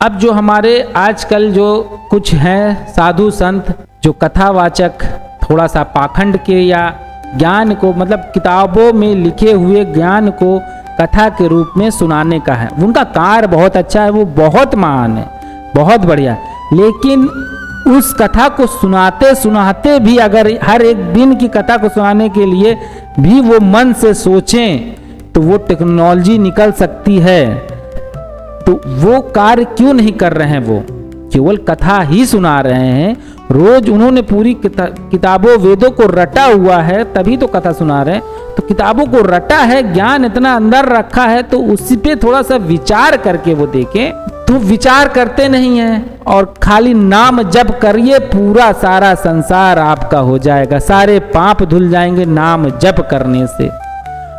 अब जो हमारे आजकल जो कुछ हैं साधु संत जो कथावाचक थोड़ा सा पाखंड के या ज्ञान को मतलब किताबों में लिखे हुए ज्ञान को कथा के रूप में सुनाने का है, उनका कार्य बहुत अच्छा है, वो बहुत महान है, बहुत बढ़िया। लेकिन उस कथा को सुनाते सुनाते भी अगर हर एक दिन की कथा को सुनाने के लिए भी वो मन से सोचें तो वो टेक्नोलॉजी निकल सकती है। तो वो कार्य क्यों नहीं कर रहे हैं? वो केवल कथा ही सुना रहे हैं। रोज उन्होंने पूरी किताबों वेदों को रटा हुआ है, तभी तो कथा सुना रहे हैं। तो किताबों को रटा है, ज्ञान इतना अंदर रखा है, तो उसी पे थोड़ा सा विचार करके वो देखें। तो विचार करते नहीं है और खाली नाम जप करिए, पूरा सारा संसार आपका हो जाएगा, सारे पाप धुल जाएंगे नाम जप करने से।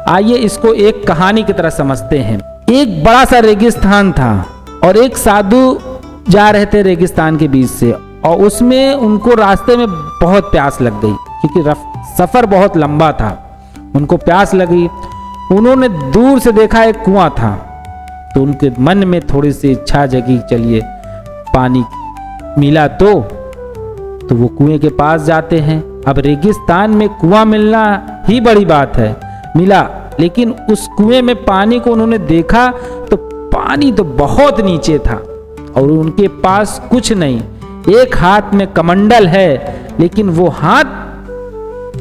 आइए इसको एक कहानी की तरह समझते हैं। एक बड़ा सा रेगिस्तान था और एक साधु जा रहे थे रेगिस्तान के बीच से, और उसमें उनको रास्ते में बहुत प्यास लग गई क्योंकि सफर बहुत लंबा था। उनको प्यास लगी, उन्होंने दूर से देखा एक कुआं था, तो उनके मन में थोड़ी सी इच्छा जगी, चलिए पानी मिला तो वो कुएं के पास जाते हैं। अब रेगिस्तान में कुआं मिलना ही बड़ी बात है, मिला, लेकिन उस कुएं में पानी को उन्होंने देखा तो पानी तो बहुत नीचे था और उनके पास कुछ नहीं। एक हाथ में कमंडल है लेकिन वो हाथ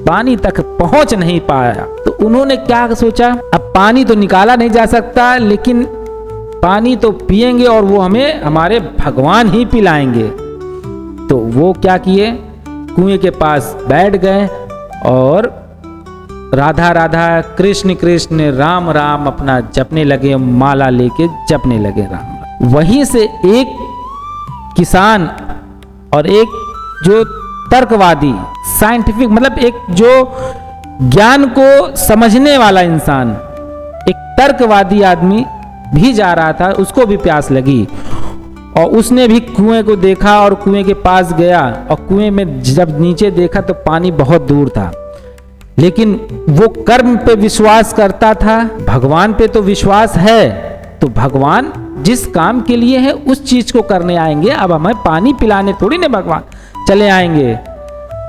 पानी तक पहुंच नहीं पाया। तो उन्होंने क्या सोचा, अब पानी तो निकाला नहीं जा सकता, लेकिन पानी तो पिएंगे और वो हमें हमारे भगवान ही पिलाएंगे। तो वो क्या किए, कुएं के पास बैठ गए और राधा राधा कृष्ण कृष्ण राम राम अपना जपने लगे, माला लेके जपने लगे राम। वहीं से एक किसान और एक जो तर्कवादी साइंटिफिक मतलब एक जो ज्ञान को समझने वाला इंसान, एक तर्कवादी आदमी भी जा रहा था, उसको भी प्यास लगी और उसने भी कुएं को देखा और कुएं के पास गया और कुएं में जब नीचे देखा तो पानी बहुत दूर था, लेकिन वो कर्म पे विश्वास करता था, भगवान पे तो विश्वास है। तो भगवान जिस काम के लिए है उस चीज को करने आएंगे, अब हमें पानी पिलाने थोड़ी ना भगवान चले आएंगे।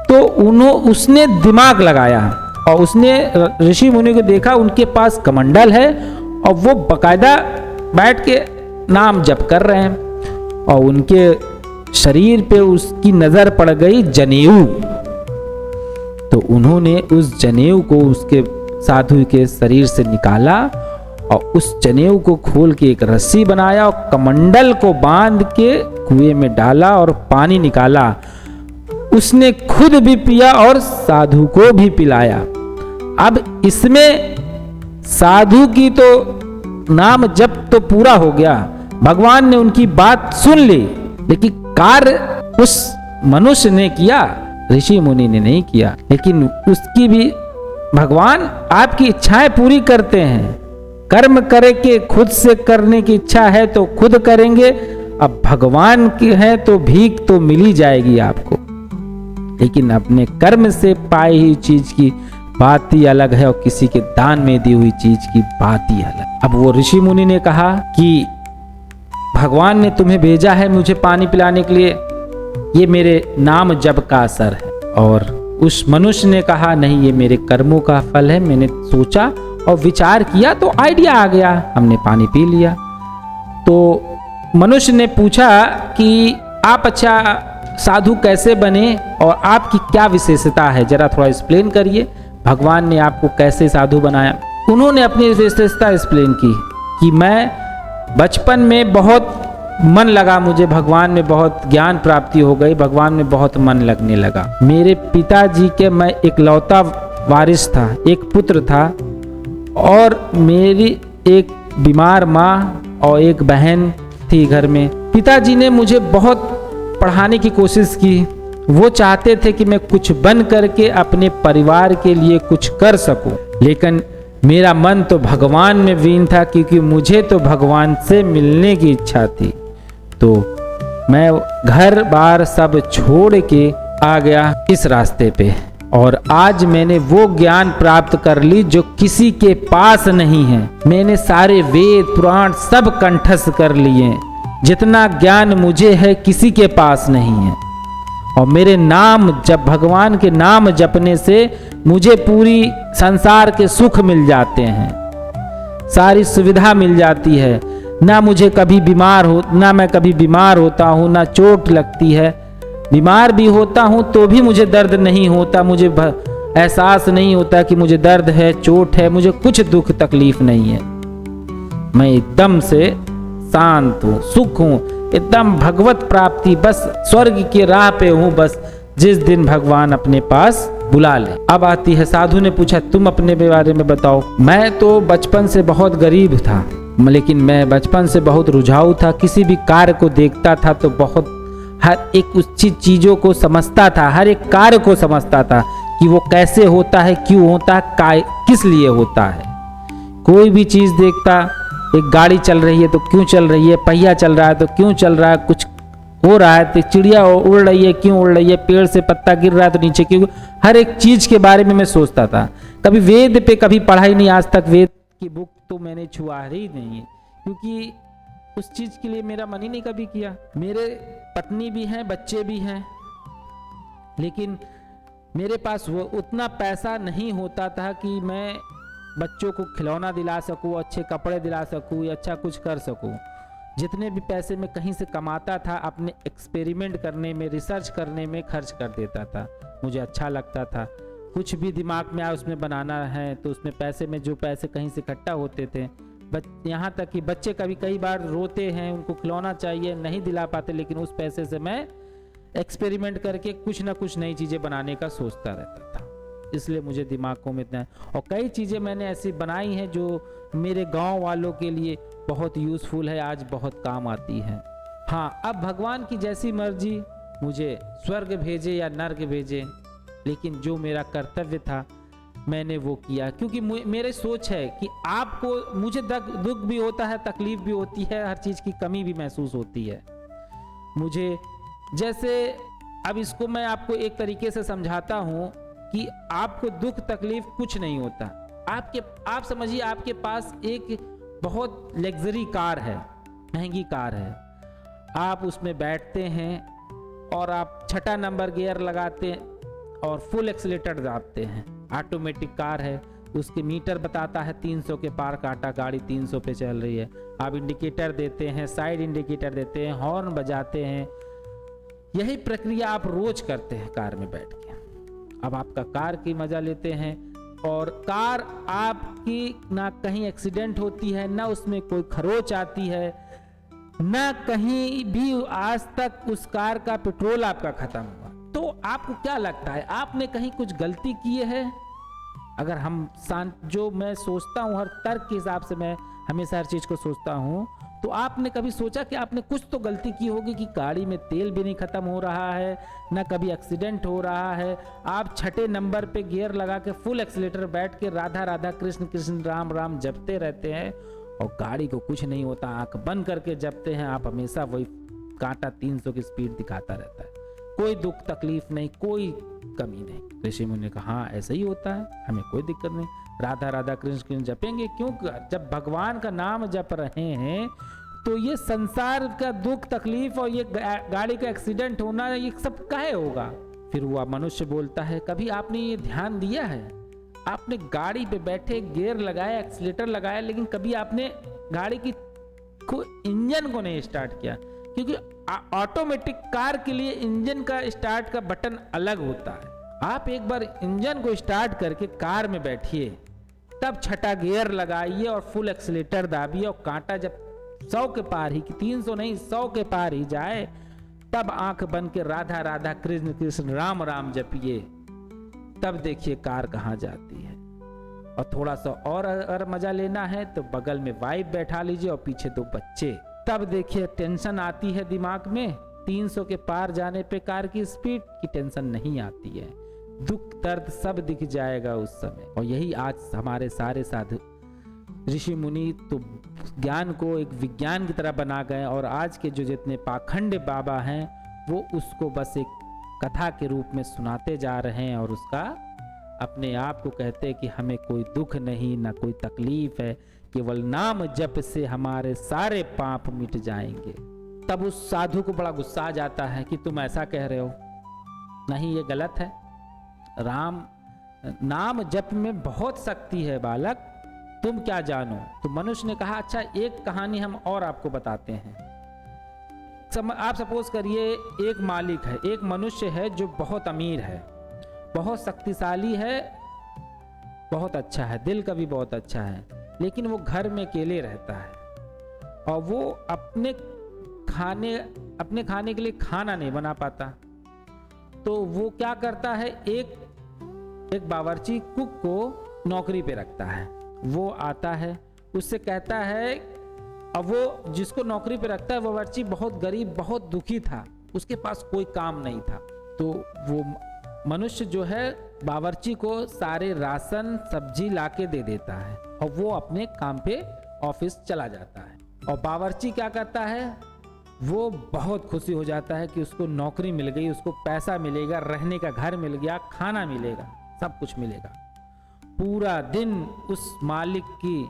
तो उसने दिमाग लगाया और उसने ऋषि मुनि को देखा, उनके पास कमंडल है और वो बकायदा बैठ के नाम जप कर रहे हैं और उनके शरीर पे उसकी नजर पड़ गई जनेऊ। तो उन्होंने उस जनेऊ को उसके साधु के शरीर से निकाला और उस जनेऊ को खोल के एक रस्सी बनाया और कमंडल को बांध के कुएं में डाला और पानी निकाला। उसने खुद भी पिया और साधु को भी पिलाया। अब इसमें साधु की तो नाम जप तो पूरा हो गया, भगवान ने उनकी बात सुन ली, लेकिन कार्य उस मनुष्य ने किया, ऋषि मुनि ने नहीं किया। लेकिन उसकी भी भगवान आपकी इच्छाएं पूरी करते हैं। कर्म करे के खुद से करने की इच्छा है तो खुद करेंगे, अब भगवान की है तो भीख तो मिल ही जाएगी आपको, लेकिन अपने कर्म से पाई हुई चीज की बात ही अलग है और किसी के दान में दी हुई चीज की बात ही अलग। अब वो ऋषि मुनि ने कहा कि भगवान ने तुम्हें भेजा है मुझे पानी पिलाने के लिए, ये मेरे नाम जप का असर है। और उस मनुष्य ने कहा नहीं, ये मेरे कर्मों का फल है, मैंने सोचा और विचार किया तो आइडिया आ गया, हमने पानी पी लिया। तो मनुष्य ने पूछा कि आप अच्छा साधु कैसे बने और आपकी क्या विशेषता है, जरा थोड़ा एक्सप्लेन करिए, भगवान ने आपको कैसे साधु बनाया। उन्होंने अपनी विशेषता एक्सप्लेन की कि मैं बचपन में बहुत मन लगा, मुझे भगवान में बहुत ज्ञान प्राप्ति हो गई, भगवान में बहुत मन लगने लगा। मेरे पिताजी के मैं इकलौता वारिस था, एक पुत्र था और मेरी एक बीमार माँ और एक बहन थी घर में। पिताजी ने मुझे बहुत पढ़ाने की कोशिश की, वो चाहते थे कि मैं कुछ बन करके अपने परिवार के लिए कुछ कर सकूं, लेकिन मेरा मन तो भगवान में वीन था क्योंकि मुझे तो भगवान से मिलने की इच्छा थी। तो मैं घर बार सब छोड़ के आ गया इस रास्ते पे और आज मैंने वो ज्ञान प्राप्त कर ली जो किसी के पास नहीं है। मैंने सारे वेद पुराण सब कंठस्थ कर लिए, जितना ज्ञान मुझे है किसी के पास नहीं है। और मेरे नाम जब भगवान के नाम जपने से मुझे पूरी संसार के सुख मिल जाते हैं, सारी सुविधा मिल जाती है। ना मुझे कभी ना मैं कभी बीमार होता हूँ, ना चोट लगती है। बीमार भी होता हूँ तो भी मुझे दर्द नहीं होता, मुझे एहसास नहीं होता कि मुझे दर्द है, चोट है, मुझे कुछ दुख तकलीफ नहीं है। मैं एकदम से शांत हूँ, सुख हूँ, एकदम भगवत प्राप्ति, बस स्वर्ग की राह पे हूँ, बस जिस दिन भगवान अपने पास बुला ले। अब आती है, साधु ने पूछा तुम अपने बारे में बताओ। मैं तो बचपन से बहुत गरीब था, लेकिन मैं बचपन से बहुत रुझाऊ था। किसी भी कार्य को देखता था तो बहुत हर एक उस चीजों को समझता था, हर एक कार्य को समझता था कि वो कैसे होता है, क्यों होता है, किस लिए होता है। कोई भी चीज देखता, एक गाड़ी चल रही है तो क्यों चल रही है, पहिया चल रहा है तो क्यों चल रहा है, कुछ हो रहा है तो चिड़िया उड़ रही है क्यों उड़ रही है, पेड़ से पत्ता गिर रहा है तो नीचे क्यों, हर एक चीज के बारे में मैं सोचता था। कभी वेद पे कभी पढ़ाई नहीं, आज तक वेद की बुक तो मैंने छुआ ही नहीं है, क्योंकि उस चीज के लिए मेरा मन ही नहीं कभी किया। मेरे पत्नी भी हैं, बच्चे भी हैं, लेकिन मेरे पास वो उतना पैसा नहीं होता था कि मैं बच्चों को खिलौना दिला सकूं, अच्छे कपड़े दिला सकूं या अच्छा कुछ कर सकूं। जितने भी पैसे मैं कहीं से कमाता था अपने एक्सपेरिमेंट करने में, रिसर्च करने में खर्च कर देता था। मुझे अच्छा लगता था, कुछ भी दिमाग में आया उसमें बनाना है तो उसमें पैसे में, जो पैसे कहीं से इकट्ठा होते थे, यहाँ तक कि बच्चे कई बार रोते हैं, उनको खिलौना चाहिए, नहीं दिला पाते, लेकिन उस पैसे से मैं एक्सपेरिमेंट करके कुछ ना कुछ नई चीज़ें बनाने का सोचता रहता था। इसलिए मुझे दिमाग में इतना, और कई चीज़ें मैंने ऐसी बनाई हैं जो मेरे गांव वालों के लिए बहुत यूज़फुल है, आज बहुत काम आती है। हाँ, अब भगवान की जैसी मर्जी मुझे स्वर्ग भेजे या नर्क भेजे, लेकिन जो मेरा कर्तव्य था मैंने वो किया, क्योंकि मेरी सोच है कि आपको, मुझे दुख भी होता है, तकलीफ भी होती है, हर चीज़ की कमी भी महसूस होती है मुझे। जैसे अब इसको मैं आपको एक तरीके से समझाता हूँ कि आपको दुख तकलीफ कुछ नहीं होता। आप समझिए, आपके पास एक बहुत लग्जरी कार है, महंगी कार है, आप उसमें बैठते हैं और आप 6 नंबर गियर लगाते हैं और फुल एक्सीलेटर दाबते हैं। ऑटोमेटिक कार है, उसके मीटर बताता है 300 के पार काटा, गाड़ी 300 पे चल रही है। आप इंडिकेटर देते हैं, साइड इंडिकेटर देते हैं, हॉर्न बजाते हैं। यही प्रक्रिया आप रोज करते हैं कार में बैठ के। अब आपका कार की मजा लेते हैं, और कार आपकी ना कहीं एक्सीडेंट होती है, ना उसमें कोई खरोच आती है, ना कहीं भी आज तक उस कार का पेट्रोल आपका खत्म हुआ। तो आपको क्या लगता है, आपने कहीं कुछ गलती की है? अगर हम जो मैं सोचता हूँ, हर तर्क के हिसाब से मैं हमेशा हर चीज को सोचता हूँ, तो आपने कभी सोचा कि आपने कुछ तो गलती की होगी कि गाड़ी में तेल भी नहीं खत्म हो रहा है, ना कभी एक्सीडेंट हो रहा है, आप 6 नंबर पे गियर लगा के फुल एक्सीलेटर बैठ के राधा राधा कृष्ण कृष्ण राम राम जपते रहते हैं और गाड़ी को कुछ नहीं होता, आंख बंद करके जपते हैं आप, हमेशा वही कांटा 300 की स्पीड दिखाता रहता है, कोई दुख तकलीफ नहीं, कोई कमी नहीं। ऋषि मुनि ने कहा हाँ ऐसा ही होता है, हमें कोई दिक्कत नहीं, राधा राधा कृष्ण कृष्ण जपेंगे। क्यों? जब भगवान का नाम जप रहे हैं तो ये संसार का दुख तकलीफ और ये गाड़ी का एक्सीडेंट होना, ये सब काहे होगा? फिर वो मनुष्य बोलता है, कभी आपने ये ध्यान दिया है, आपने गाड़ी पे बैठे गियर लगाया, एक्सीलेटर लगाया, लेकिन कभी आपने गाड़ी की इंजन को नहीं स्टार्ट किया? क्योंकि ऑटोमेटिक कार के लिए इंजन का स्टार्ट का बटन अलग होता है। आप एक बार इंजन को स्टार्ट करके कार में बैठिए, तब 6 गियर लगाइए और फुल एक्सीलेटर दाबिए, और कांटा जब 100 के पार ही, 300 नहीं 100 के पार ही जाए, तब आंख बन के राधा राधा कृष्ण कृष्ण राम राम जपिए, तब देखिए कार कहाँ जाती है। और थोड़ा सा और अगर मजा लेना है तो बगल में वाइफ बैठा लीजिए और पीछे 2 बच्चे, तब देखिए टेंशन आती है दिमाग में। 300 के पार जाने पे कार की स्पीड की टेंशन नहीं आती है, दुख दर्द सब दिख जाएगा उस समय। और यही आज हमारे सारे साधु ऋषि मुनि तो ज्ञान को एक विज्ञान की तरह बना गए, और आज के जो जितने पाखंड बाबा हैं वो उसको बस एक कथा के रूप में सुनाते जा रहे हैं, और उसका अपने आप को कहते हैं कि हमें कोई दुख नहीं, ना कोई तकलीफ है, केवल नाम जप से हमारे सारे पाप मिट जाएंगे। तब उस साधु को बड़ा गुस्सा आ जाता है कि तुम ऐसा कह रहे हो, नहीं ये गलत है। राम नाम जप में बहुत शक्ति है बालक, तुम क्या जानो। तो मनुष्य ने कहा अच्छा एक कहानी हम और आपको बताते हैं। आप सपोज करिए एक मालिक है, एक मनुष्य है जो बहुत अमीर है, बहुत शक्तिशाली है, बहुत अच्छा है, दिल का भी बहुत अच्छा है, लेकिन वो घर में अकेले रहता है और वो अपने खाने के लिए खाना नहीं बना पाता। तो वो क्या करता है, एक बावर्ची कुक को नौकरी पे रखता है। वो आता है, उससे कहता है, अब वो जिसको नौकरी पे रखता है वो बावर्ची बहुत गरीब, बहुत दुखी था, उसके पास कोई काम नहीं था। तो वो मनुष्य जो है बावर्ची को सारे राशन सब्जी लाके दे देता है और वो अपने काम पे ऑफिस चला जाता है। और बावर्ची क्या करता है, वो बहुत खुशी हो जाता है कि उसको नौकरी मिल गई, उसको पैसा मिलेगा, रहने का घर मिल गया, खाना मिलेगा, सब कुछ मिलेगा। पूरा दिन उस मालिक की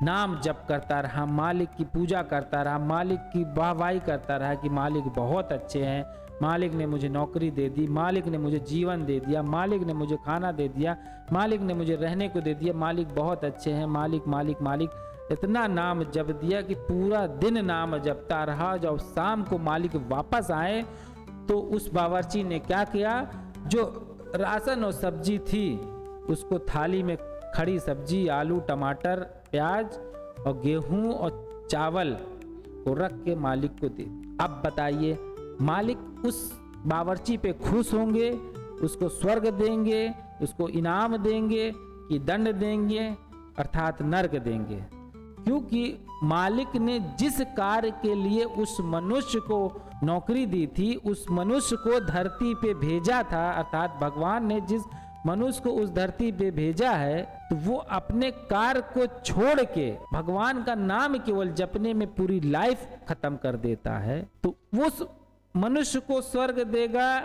नाम जप करता रहा, मालिक की पूजा करता रहा, मालिक की वाहवाही करता रहा कि मालिक बहुत अच्छे हैं, मालिक ने मुझे नौकरी दे दी, मालिक ने मुझे जीवन दे दिया, मालिक ने मुझे खाना दे दिया, मालिक ने मुझे रहने को दे दिया, मालिक बहुत अच्छे हैं, मालिक मालिक मालिक। इतना नाम जप दिया कि पूरा दिन नाम जपता रहा। जब शाम को मालिक वापस आए तो उस बावर्ची ने क्या किया, जो राशन और सब्जी थी उसको थाली में खड़ी सब्जी, आलू, टमाटर, प्याज और गेहूं और चावल को रख के मालिक को दे। अब बताइए मालिक उस बावर्ची पे खुश होंगे, उसको स्वर्ग देंगे, उसको इनाम देंगे कि दंड देंगे अर्थात नर्क देंगे? क्योंकि मालिक ने जिस कार्य के लिए उस मनुष्य को नौकरी दी थी, उस मनुष्य को धरती पे भेजा था, अर्थात भगवान ने जिस मनुष्य को उस धरती पे भेजा है, तो वो अपने कार्य को छोड़ के भगवान का नाम केवल जपने में पूरी लाइफ खत्म कर देता है। तो उस मनुष्य को स्वर्ग देगा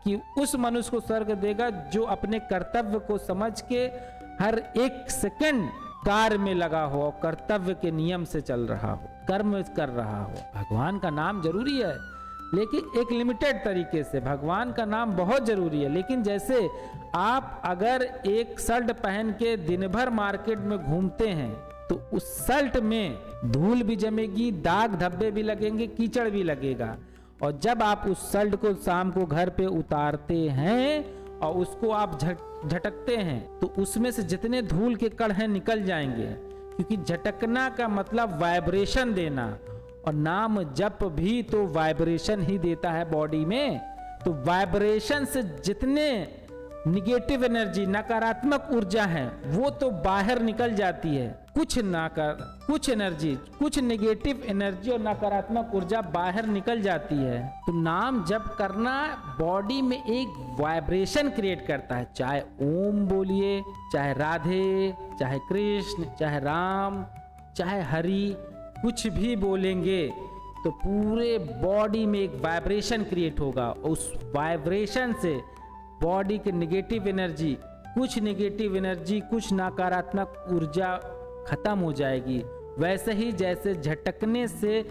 कि उस मनुष्य को स्वर्ग देगा जो अपने कर्तव्य को समझ के हर एक सेकंड कार्य में लगा हो, कर्तव्य के नियम से चल रहा हो, कर्म कर रहा हो। भगवान का नाम जरूरी है लेकिन एक लिमिटेड तरीके से। भगवान का नाम बहुत जरूरी है, लेकिन जैसे आप अगर एक शर्ट पहन के दिन भर मार्केट में घूमते हैं तो उस शर्ट में धूल भी जमेगी, दाग धब्बे भी लगेंगे, कीचड़ भी लगेगा। और जब आप उस शर्ट को शाम को घर पे उतारते हैं और उसको आप झटकते हैं तो उसमें से जितने धूल के कण हैं निकल जाएंगे, क्योंकि झटकना का मतलब वाइब्रेशन देना, और नाम जप भी तो वाइब्रेशन ही देता है बॉडी में। तो वाइब्रेशन से जितने निगेटिव एनर्जी, नकारात्मक ऊर्जा है वो तो बाहर निकल जाती है। कुछ एनर्जी, कुछ नेगेटिव एनर्जी और नकारात्मक ऊर्जा बाहर निकल जाती है। तो नाम जप करना बॉडी में एक वाइब्रेशन क्रिएट करता है। चाहे ओम बोलिए, चाहे राधे, चाहे कृष्ण, चाहे राम, चाहे हरि, कुछ भी बोलेंगे तो पूरे बॉडी में एक वाइब्रेशन क्रिएट होगा। उस वाइब्रेशन से बॉडी के नेगेटिव एनर्जी, कुछ नकारात्मक ऊर्जा खत्म हो जाएगी। वैसे ही जैसे झटकने से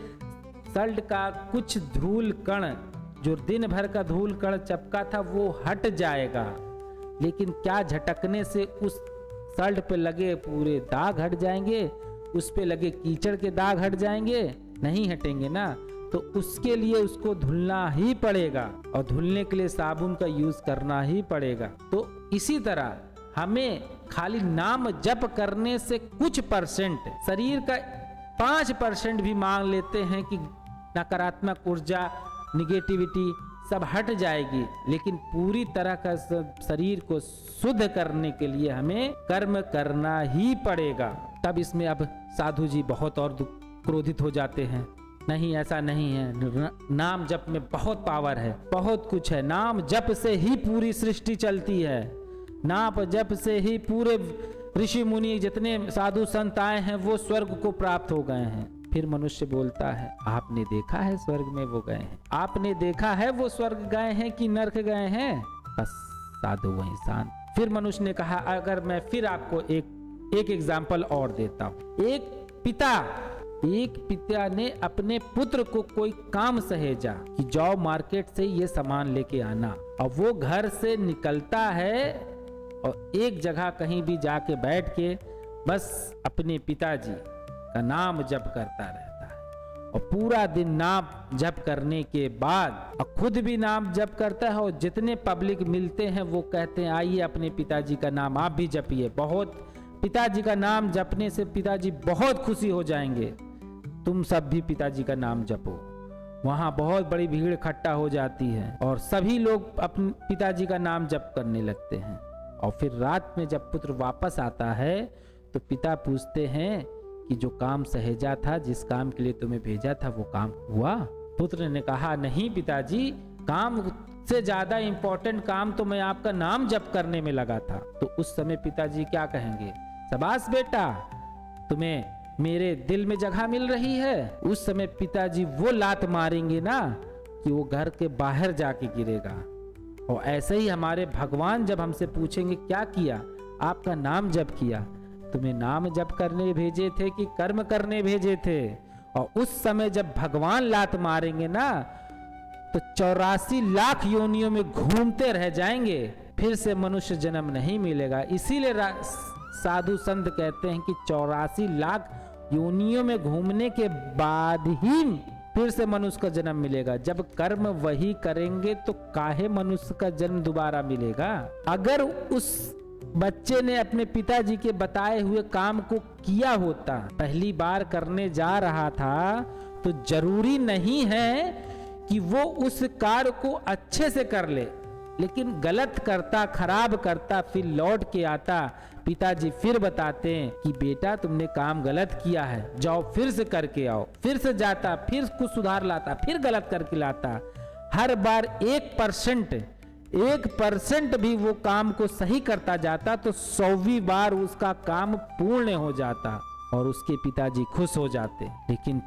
शर्ट का कुछ धूल कण, जो दिन भर का धूल कण चपका था, वो हट जाएगा। लेकिन क्या झटकने से उस शर्ट पे लगे पूरे दाग हट जाएंगे? उस पे लगे कीचड़ के दाग हट जाएंगे? नहीं हटेंगे ना। तो उसके लिए उसको धुलना ही पड़ेगा और धुलने के लिए साबुन का यूज करना ही पड़ेगा। तो इसी तरह हमें खाली नाम जप करने से कुछ परसेंट, शरीर का 5% भी मांग लेते हैं कि नकारात्मक ऊर्जा, निगेटिविटी सब हट जाएगी, लेकिन पूरी तरह का शरीर को शुद्ध करने के लिए हमें कर्म करना ही पड़ेगा। तब इसमें अब साधु जी बहुत और क्रोधित हो जाते हैं। नहीं, ऐसा नहीं है, नाम जप में बहुत पावर है, बहुत कुछ है। नाम जप से ही पूरी सृष्टि चलती है, नाम जप से ही पूरे ऋषि मुनि जितने साधु संत आए हैं वो स्वर्ग को प्राप्त हो गए हैं। फिर मनुष्य बोलता है, आपने देखा है स्वर्ग में वो गए हैं? आपने देखा है वो स्वर्ग गए हैं कि नरक गए हैं? बस साधु वहीं शांत। फिर मनुष्य ने कहा, अगर मैं फिर आपको एक एग्जाम्पल और देता हूं। एक पिता एक पिता ने अपने पुत्र को कोई काम सहेजा कि जाओ मार्केट से ये सामान लेके आना, और वो घर से निकलता है और एक जगह कहीं भी जाके बैठ के बस अपने पिताजी का नाम जप करता रहता है, और पूरा दिन नाम जप करने के बाद और खुद भी नाम जप करता है, और जितने पब्लिक मिलते हैं वो कहते हैं आइए अपने पिताजी का नाम आप भी जपिए, बहुत पिताजी का नाम जपने से पिताजी बहुत खुशी हो जाएंगे, तुम सब भी पिताजी का नाम जपो। वहां बहुत बड़ी भीड़ इकट्ठा हो जाती है और सभी लोग अपने पिताजी का नाम जप करने लगते हैं। और फिर रात में जब पुत्र वापस आता है तो पिता पूछते हैं कि जो काम सहेजा था, जिस काम के लिए तुम्हें भेजा था, वो काम हुआ? पुत्र ने कहा नहीं पिताजी, काम से ज्यादा इंपॉर्टेंट काम तो मैं आपका नाम जप करने में लगा था। तो उस समय पिताजी क्या कहेंगे? शाबाश बेटा, तुम्हें मेरे दिल में जगह मिल रही है। उस समय पिताजी वो लात मारेंगे ना कि वो घर के बाहर जाके गिरेगा। और ऐसे ही हमारे भगवान जब हमसे पूछेंगे क्या किया, आपका नाम जप किया, तुम्हें नाम जप करने भेजे थे कि कर्म करने भेजे थे? और उस समय जब भगवान लात मारेंगे ना तो 84 लाख योनियों में घूमते रह जाएंगे, फिर से मनुष्य जन्म नहीं मिलेगा। इसीलिए साधु संत कहते हैं कि 84 लाख योनियों में घूमने के बाद ही फिर से मनुष्य का जन्म मिलेगा। जब कर्म वही करेंगे तो काहे मनुष्य का जन्म दोबारा मिलेगा? अगर उस बच्चे ने अपने पिताजी के बताए हुए काम को किया होता, पहली बार करने जा रहा था, तो जरूरी नहीं है कि वो उस कार्य को अच्छे से कर ले, लेकिन गलत करता, खराब करता, फिर लौट के आता, पिताजी फिर बताते हैं कि बेटा तुमने काम गलत किया है, जाओ फिर से करके आओ, फिर से जाता, फिर कुछ सुधार लाता, फिर गलत करके लाता। हर बार 1% भी वो काम को सही करता जाता तो 100वीं बार उसका काम पूर्ण हो जाता और उसके पिताजी खुश हो जाते। लेकिन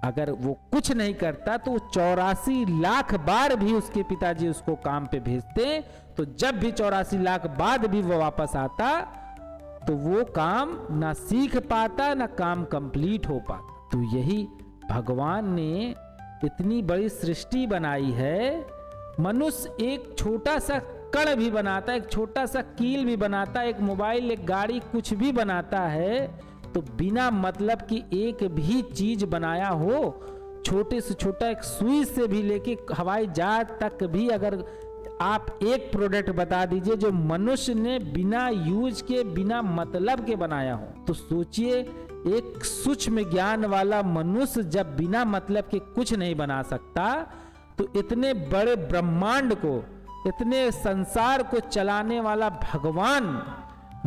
अगर वो कुछ नहीं करता तो 84 लाख बार भी उसके पिताजी उसको काम पे भेजते, तो जब भी 84 लाख बाद भी वो वापस आता तो वो काम ना सीख पाता, ना काम कंप्लीट हो पाता। तो यही भगवान ने इतनी बड़ी सृष्टि बनाई है। मनुष्य एक छोटा सा कण भी बनाता है, एक छोटा सा कील भी बनाता है, एक मोबाइल, एक गाड़ी, कुछ भी बनाता है, तो बिना मतलब की एक भी चीज बनाया हो, छोटे से छोटा एक सुई से भी लेके हवाई जहाज तक भी अगर आप एक प्रोडक्ट बता दीजिए जो मनुष्य ने बिना यूज के, बिना मतलब के बनाया हो, तो सोचिए एक सूक्ष्म ज्ञान वाला मनुष्य जब बिना मतलब के कुछ नहीं बना सकता, तो इतने बड़े ब्रह्मांड को, इतने संसार को चलाने वाला भगवान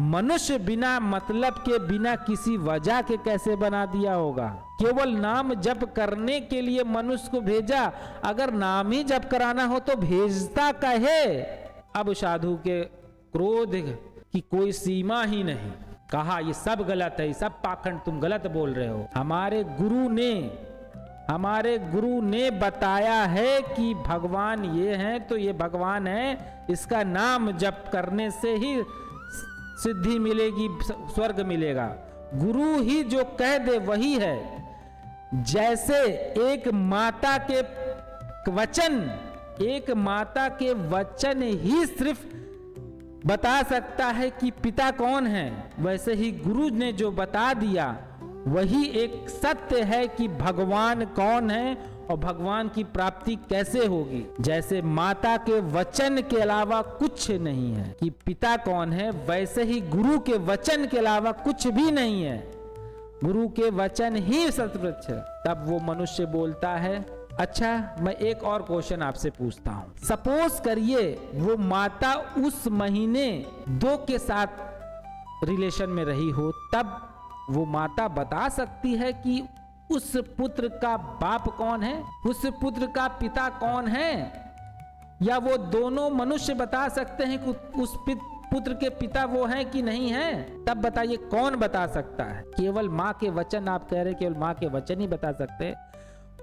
मनुष्य बिना मतलब के, बिना किसी वजह के कैसे बना दिया होगा? केवल नाम जप करने के लिए मनुष्य को भेजा। अगर नाम ही जप कराना हो तो भेजता कहे? अब साधु के क्रोध की कोई सीमा ही नहीं। कहा ये सब गलत है, सब पाखंड, तुम गलत बोल रहे हो। हमारे गुरु ने बताया है कि भगवान ये है तो ये भगवान है, इसका नाम जप करने से ही सिद्धि मिलेगी, स्वर्ग मिलेगा। गुरु ही जो कह दे वही है। जैसे एक माता के वचन ही सिर्फ बता सकता है कि पिता कौन है, वैसे ही गुरु ने जो बता दिया वही एक सत्य है कि भगवान कौन है और भगवान की प्राप्ति कैसे होगी। जैसे माता के वचन के अलावा कुछ नहीं है कि पिता कौन है, वैसे ही गुरु के वचन के अलावा कुछ भी नहीं है। गुरु के वचन ही सतवृक्ष है। तब वो मनुष्य बोलता है। अच्छा, मैं एक और क्वेश्चन आपसे पूछता हूँ। सपोज करिए वो माता उस महीने 2 के साथ रिलेशन में रही हो, तब वो माता बता सकती है कि उस पुत्र का बाप कौन है, उस पुत्र का पिता कौन है? या वो दोनों मनुष्य बता सकते हैं कि उस पुत्र के पिता वो हैं कि नहीं हैं? तब बताइए कौन बता सकता है? केवल माँ के वचन, आप कह रहे केवल माँ के वचन ही बता सकते हैं।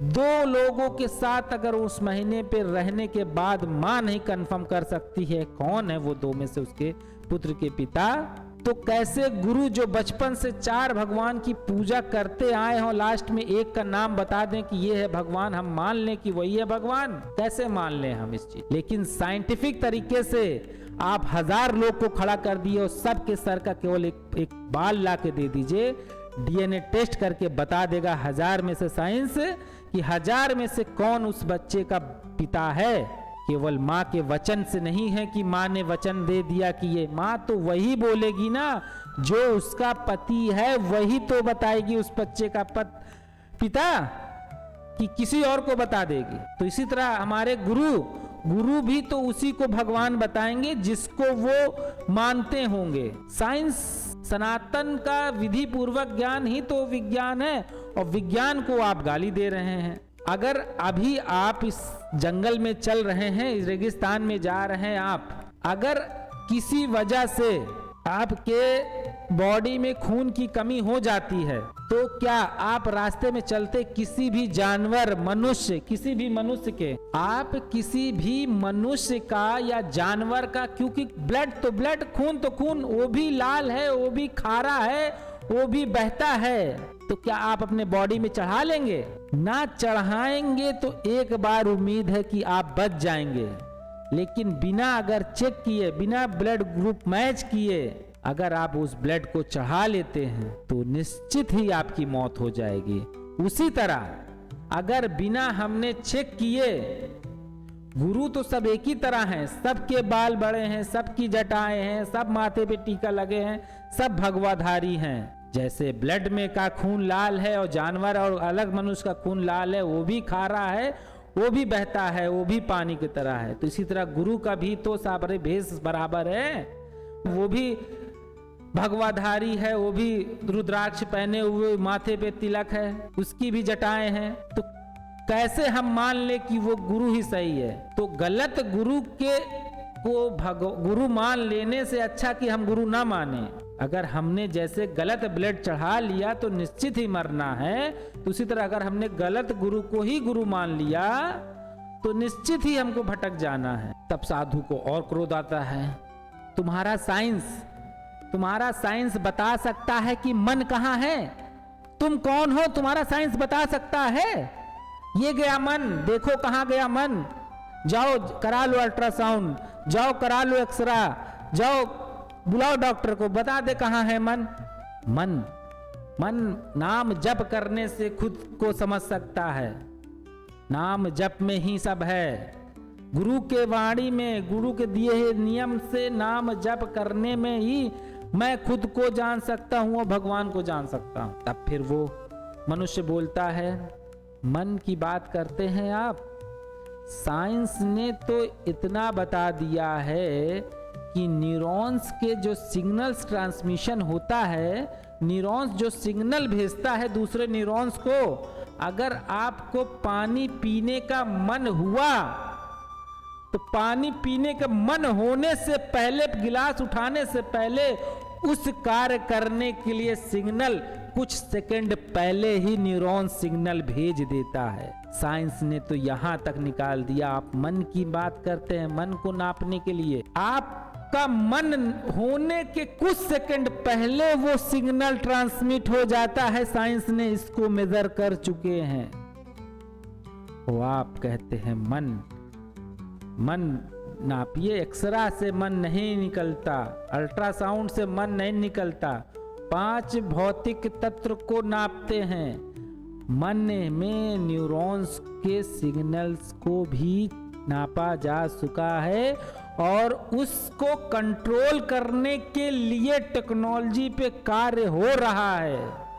2 लोगों के साथ अगर उस महीने पे रहने के बाद माँ नहीं कंफर्म कर सकती है कौन है वो 2 में से उसके पुत्र के पिता, तो कैसे गुरु जो बचपन से 4 भगवान की पूजा करते आए हों, लास्ट में एक का नाम बता दें कि ये है भगवान, हम मान लें कि वही है भगवान? कैसे मान लें हम इस चीज? लेकिन साइंटिफिक तरीके से आप 1000 लोग को खड़ा कर दिए और सबके सर का केवल एक बाल ला के दे दीजिए, डीएनए टेस्ट करके बता देगा 1000 में से साइंस कि 1000 में से कौन उस बच्चे का पिता है। केवल माँ के वचन से नहीं है कि माँ ने वचन दे दिया कि ये, माँ तो वही बोलेगी ना जो उसका पति है, वही तो बताएगी उस बच्चे का पिता कि किसी और को बता देगी। तो इसी तरह हमारे गुरु भी तो उसी को भगवान बताएंगे जिसको वो मानते होंगे। साइंस, सनातन का विधि पूर्वक ज्ञान ही तो विज्ञान है, और विज्ञान को आप गाली दे रहे हैं। अगर अभी आप इस जंगल में चल रहे हैं, इस रेगिस्तान में जा रहे हैं आप, अगर किसी वजह से आपके बॉडी में खून की कमी हो जाती है, तो क्या आप रास्ते में चलते किसी भी जानवर, मनुष्य, किसी भी मनुष्य के, आप किसी भी मनुष्य का या जानवर का, क्योंकि ब्लड तो ब्लड, खून तो खून, वो भी लाल है, वो भी खारा है, वो भी बहता है, तो क्या आप अपने बॉडी में चढ़ा लेंगे? ना चढ़ाएंगे तो एक बार उम्मीद है कि आप बच जाएंगे, लेकिन बिना अगर चेक किए, बिना ब्लड ग्रुप मैच किए अगर आप उस ब्लड को चढ़ा लेते हैं तो निश्चित ही आपकी मौत हो जाएगी। उसी तरह अगर बिना हमने चेक किए, गुरु तो सब एक ही तरह हैं, सबके बाल बड़े हैं, सबकी जटाएं हैं, सब माथे पे टीका लगे हैं, सब भगवाधारी हैं। जैसे ब्लड में का खून लाल है और जानवर और अलग मनुष्य का खून लाल है, वो भी खारा है, वो भी बहता है, वो भी पानी की तरह है, तो इसी तरह गुरु का भी तो सारे भेष बराबर है, वो भी भगवाधारी है, वो भी रुद्राक्ष पहने हुए, माथे पे तिलक है, उसकी भी जटाएं हैं, तो कैसे हम मान ले कि वो गुरु ही सही है? तो गलत गुरु को गुरु मान लेने से अच्छा कि हम गुरु ना माने। अगर हमने जैसे गलत ब्लड चढ़ा लिया तो निश्चित ही मरना है, तो उसी तरह अगर हमने गलत गुरु को ही गुरु मान लिया तो निश्चित ही हमको भटक जाना है। तब साधु को और क्रोध आता है, तुम्हारा साइंस बता सकता है कि मन कहाँ है? तुम कौन हो? तुम्हारा साइंस बता सकता है? ये गया मन, देखो कहाँ गया मन, जाओ करा लो अल्ट्रासाउंड, जाओ करा लो एक्सरा, जाओ बुलाओ डॉक्टर को, बता दे कहाँ है मन। मन नाम जप करने से खुद को समझ सकता है, नाम जप में ही सब है। गुरु के वाणी में, गुरु के दिए हुए नियम से नाम जप करने में ही मैं खुद को जान सकता हूं और भगवान को जान सकता हूं। तब फिर वो मनुष्य बोलता है, मन की बात करते हैं आप, साइंस ने तो इतना बता दिया है कि न्यूरॉन्स के जो सिग्नल्स ट्रांसमिशन होता है, न्यूरॉन्स जो सिग्नल भेजता है दूसरे न्यूरॉन्स को, अगर आपको पानी पीने का मन हुआ तो पानी पीने का मन होने से पहले, गिलास उठाने से पहले उस कार्य करने के लिए सिग्नल कुछ सेकंड पहले ही न्यूरॉन सिग्नल भेज देता है। साइंस ने तो यहां तक निकाल दिया। आप मन की बात करते हैं, मन को नापने के लिए आपका मन होने के कुछ सेकंड पहले वो सिग्नल ट्रांसमिट हो जाता है। साइंस ने इसको मेजर कर चुके हैं। वो आप कहते हैं मन नापिए, एक्सरा से मन नहीं निकलता, अल्ट्रासाउंड से मन नहीं निकलता, 5 भौतिक तत्व को नापते हैं। मन में न्यूरॉन्स के सिग्नल्स को भी नापा जा चुका है और उसको कंट्रोल करने के लिए टेक्नोलॉजी पे कार्य हो रहा है।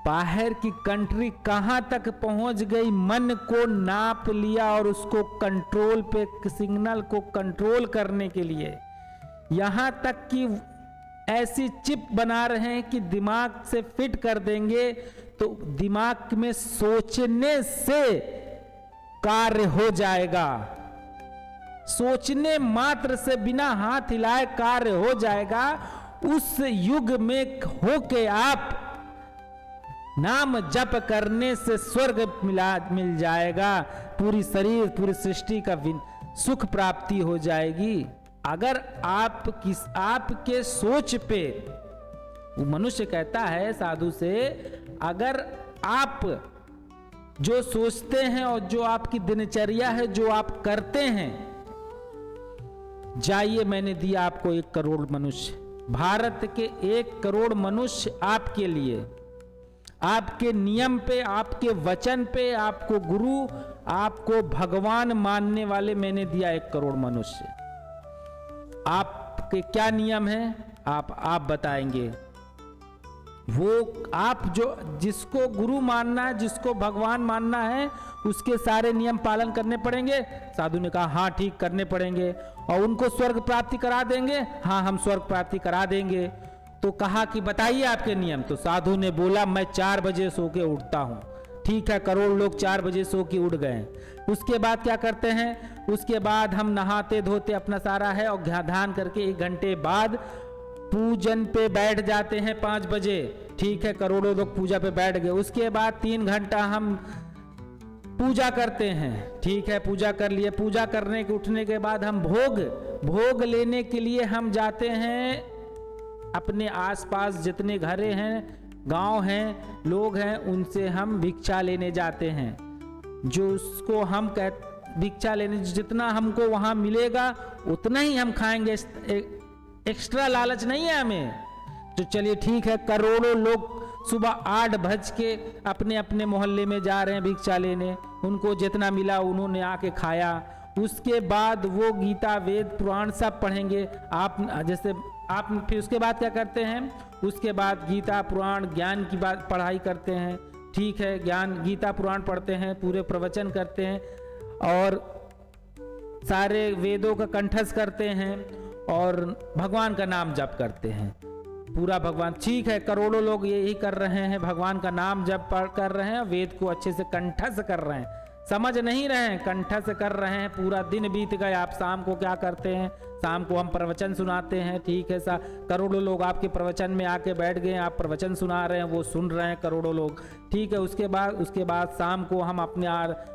बाहर की कंट्री कहां तक पहुंच गई, मन को नाप लिया और उसको कंट्रोल पे, सिग्नल को कंट्रोल करने के लिए यहां तक कि ऐसी चिप बना रहे हैं कि दिमाग से फिट कर देंगे तो दिमाग में सोचने से कार्य हो जाएगा, सोचने मात्र से बिना हाथ हिलाए कार्य हो जाएगा। उस युग में होके आप नाम जप करने से स्वर्ग मिल जाएगा, पूरी शरीर, पूरी सृष्टि का सुख प्राप्ति हो जाएगी। अगर आपके सोच पे, वो मनुष्य कहता है साधु से, अगर आप जो सोचते हैं और जो आपकी दिनचर्या है, जो आप करते हैं, जाइए मैंने दिया आपको 1 करोड़ मनुष्य, भारत के 1 करोड़ मनुष्य आपके लिए, आपके नियम पे, आपके वचन पे, आपको गुरु, आपको भगवान मानने वाले मैंने दिया 1 करोड़ मनुष्य। आपके क्या नियम है आप बताएंगे। वो आप जो जिसको गुरु मानना है, जिसको भगवान मानना है, उसके सारे नियम पालन करने पड़ेंगे। साधु ने कहा हाँ ठीक करने पड़ेंगे। और उनको स्वर्ग प्राप्ति करा देंगे, हाँ हम स्वर्ग प्राप्ति करा देंगे। तो कहा कि बताइए आपके नियम। तो साधु ने बोला मैं 4 बजे सो के उठता हूँ। ठीक है, करोड़ लोग 4 बजे सो के उठ गए। उसके बाद क्या करते हैं, उसके बाद हम नहाते धोते अपना सारा है और ध्यान करके 1 घंटे बाद पूजन पे बैठ जाते हैं 5 बजे। ठीक है, करोड़ों लोग पूजा पे बैठ गए। उसके बाद 3 घंटा हम पूजा करते हैं। ठीक है, पूजा कर लिए। पूजा करने के उठने के बाद हम भोग लेने के लिए हम जाते हैं अपने आसपास जितने घरे हैं, गांव हैं, लोग हैं, उनसे हम भिक्षा लेने जाते हैं। जो उसको हम भिक्षा लेने, जितना हमको वहां मिलेगा उतना ही हम खाएंगे, एक्स्ट्रा लालच नहीं है हमें। तो चलिए ठीक है, करोड़ों लोग सुबह 8 बज के अपने अपने मोहल्ले में जा रहे हैं भिक्षा लेने। उनको जितना मिला उन्होंने आके खाया। उसके बाद वो गीता वेद पुराण सब पढ़ेंगे। आप फिर उसके बाद क्या करते हैं, उसके बाद गीता पुराण ज्ञान की बात पढ़ाई करते हैं। ठीक है, गीता पुराण पढ़ते हैं, पूरे प्रवचन करते हैं और सारे वेदों का कंठस्थ करते हैं और भगवान का नाम जप करते हैं। पूरा भगवान, ठीक है, करोड़ों लोग यही कर रहे हैं, भगवान का नाम जप कर रहे हैं, वेद को अच्छे से कंठस्थ कर रहे हैं। समझ नहीं रहे हैं, कंठस्थ कर रहे हैं। पूरा दिन बीत गया। आप शाम को क्या करते हैं, शाम को हम प्रवचन सुनाते हैं। ठीक है, करोड़ों लोग आपके प्रवचन में आके बैठ गए, आप प्रवचन सुना रहे हैं, वो सुन रहे हैं करोड़ों लोग। ठीक है, उसके बाद शाम को हम अपने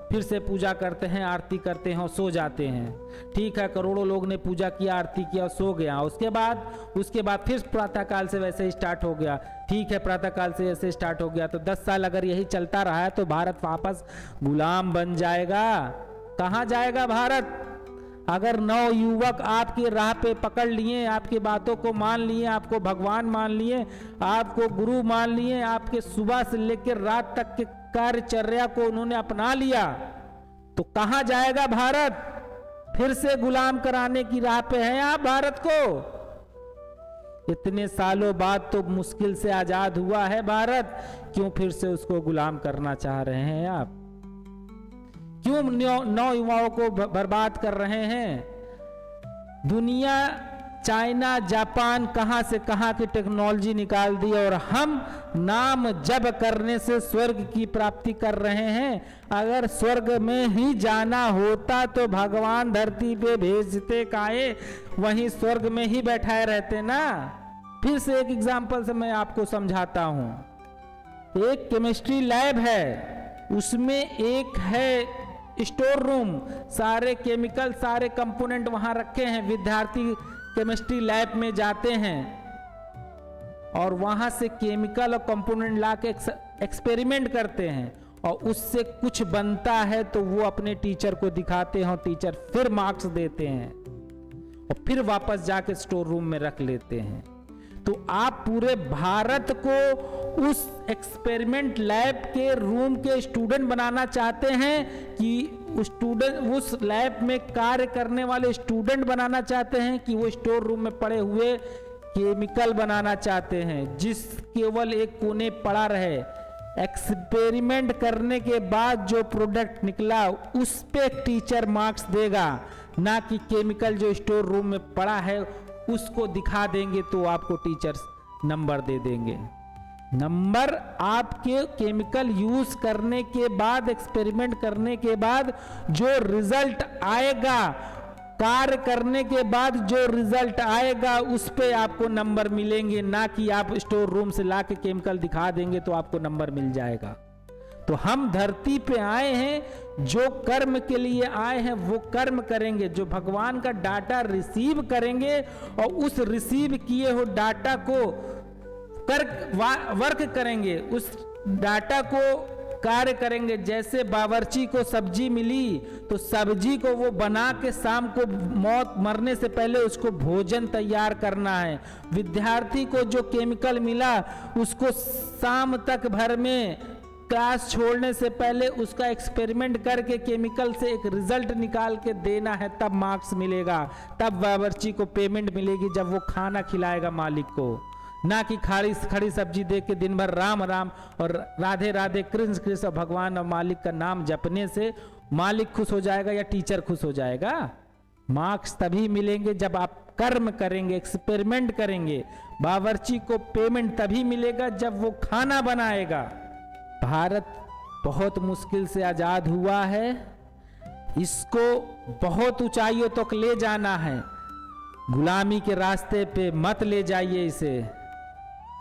फिर से पूजा करते हैं, आरती करते हैं और सो जाते हैं। ठीक है, करोड़ों लोग ने पूजा किया, आरती किया, सो गया। उसके बाद फिर प्रातःकाल से वैसे ही स्टार्ट हो गया। ठीक है, प्रातःकाल से ऐसे स्टार्ट हो गया। तो 10 साल अगर यही चलता रहा है तो भारत वापस गुलाम बन जाएगा। कहाँ जाएगा भारत? अगर नवयुवक आपकी राह पे पकड़ लिए, आपकी बातों को मान लिए, आपको भगवान मान लिए, आपको गुरु मान लिए, आपके सुबह से लेकर रात तक के कार्यचर्या को उन्होंने अपना लिया, तो कहां जाएगा भारत? फिर से गुलाम कराने की राह पे हैं आप भारत को। इतने सालों बाद तो मुश्किल से आजाद हुआ है भारत, क्यों फिर से उसको गुलाम करना चाह रहे हैं आप? क्यों नौयुवाओं को बर्बाद कर रहे हैं? दुनिया, चाइना, जापान कहां से कहां की टेक्नोलॉजी निकाल दी और हम नाम जप करने से स्वर्ग की प्राप्ति कर रहे हैं। अगर स्वर्ग में ही जाना होता तो भगवान धरती पे भेजते काहे, वहीं स्वर्ग में ही बैठाए रहते ना। फिर से एक एग्जांपल से मैं आपको समझाता हूं। एक केमिस्ट्री लैब है, उसमें एक है स्टोर रूम, सारे केमिकल, सारे कंपोनेंट वहां रखे हैं। विद्यार्थी केमिस्ट्री लैब में जाते हैं और वहां से केमिकल और कंपोनेंट ला के एक्सपेरिमेंट करते हैं और उससे कुछ बनता है तो वो अपने टीचर को दिखाते हैं और टीचर फिर मार्क्स देते हैं और फिर वापस जाके स्टोर रूम में रख लेते हैं। तो आप पूरे भारत को उस एक्सपेरिमेंट लैब के रूम के स्टूडेंट बनाना चाहते हैं कि उस लैब में कार्य करने वाले स्टूडेंट बनाना चाहते हैं कि वो स्टोर रूम में पड़े हुए केमिकल बनाना चाहते हैं, जिस केवल एक कोने पड़ा रहे। एक्सपेरिमेंट करने के बाद जो प्रोडक्ट निकला उस पे टीचर मार्क्स देगा, ना कि केमिकल जो स्टोर रूम में पड़ा है उसको दिखा देंगे तो आपको टीचर्स नंबर दे देंगे। नंबर आपके केमिकल यूज करने के बाद, एक्सपेरिमेंट करने के बाद जो रिजल्ट आएगा, कार्य करने के बाद जो रिजल्ट आएगा उस पे आपको नंबर मिलेंगे, ना कि आप स्टोर रूम से लाके केमिकल दिखा देंगे तो आपको नंबर मिल जाएगा। तो हम धरती पे आए हैं, जो कर्म के लिए आए हैं वो कर्म करेंगे, जो भगवान का डाटा रिसीव करेंगे और उस रिसीव किए हुए डाटा को वर्क करेंगे, उस डाटा को कार्य करेंगे। जैसे बावर्ची को सब्जी मिली तो सब्जी को वो बना के शाम को मरने से पहले उसको भोजन तैयार करना है। विद्यार्थी को जो केमिकल मिला उसको शाम तक भर में क्लास छोड़ने से पहले उसका एक्सपेरिमेंट करके केमिकल से एक रिजल्ट निकाल के देना है, तब मार्क्स मिलेगा, तब बावर्ची को पेमेंट मिलेगी जब वो खाना खिलाएगा मालिक को। ना कि खड़ी सब्जी देख के दिन भर राम राम और राधे राधे कृष्ण कृष्ण भगवान और मालिक का नाम जपने से मालिक खुश हो जाएगा या टीचर खुश हो जाएगा। मार्क्स तभी मिलेंगे जब आप कर्म करेंगे, एक्सपेरिमेंट करेंगे। बावर्ची को पेमेंट तभी मिलेगा जब वो खाना बनाएगा। भारत बहुत मुश्किल से आजाद हुआ है, इसको बहुत ऊंचाइयों तक ले जाना है। गुलामी के रास्ते पे मत ले जाइए इसे।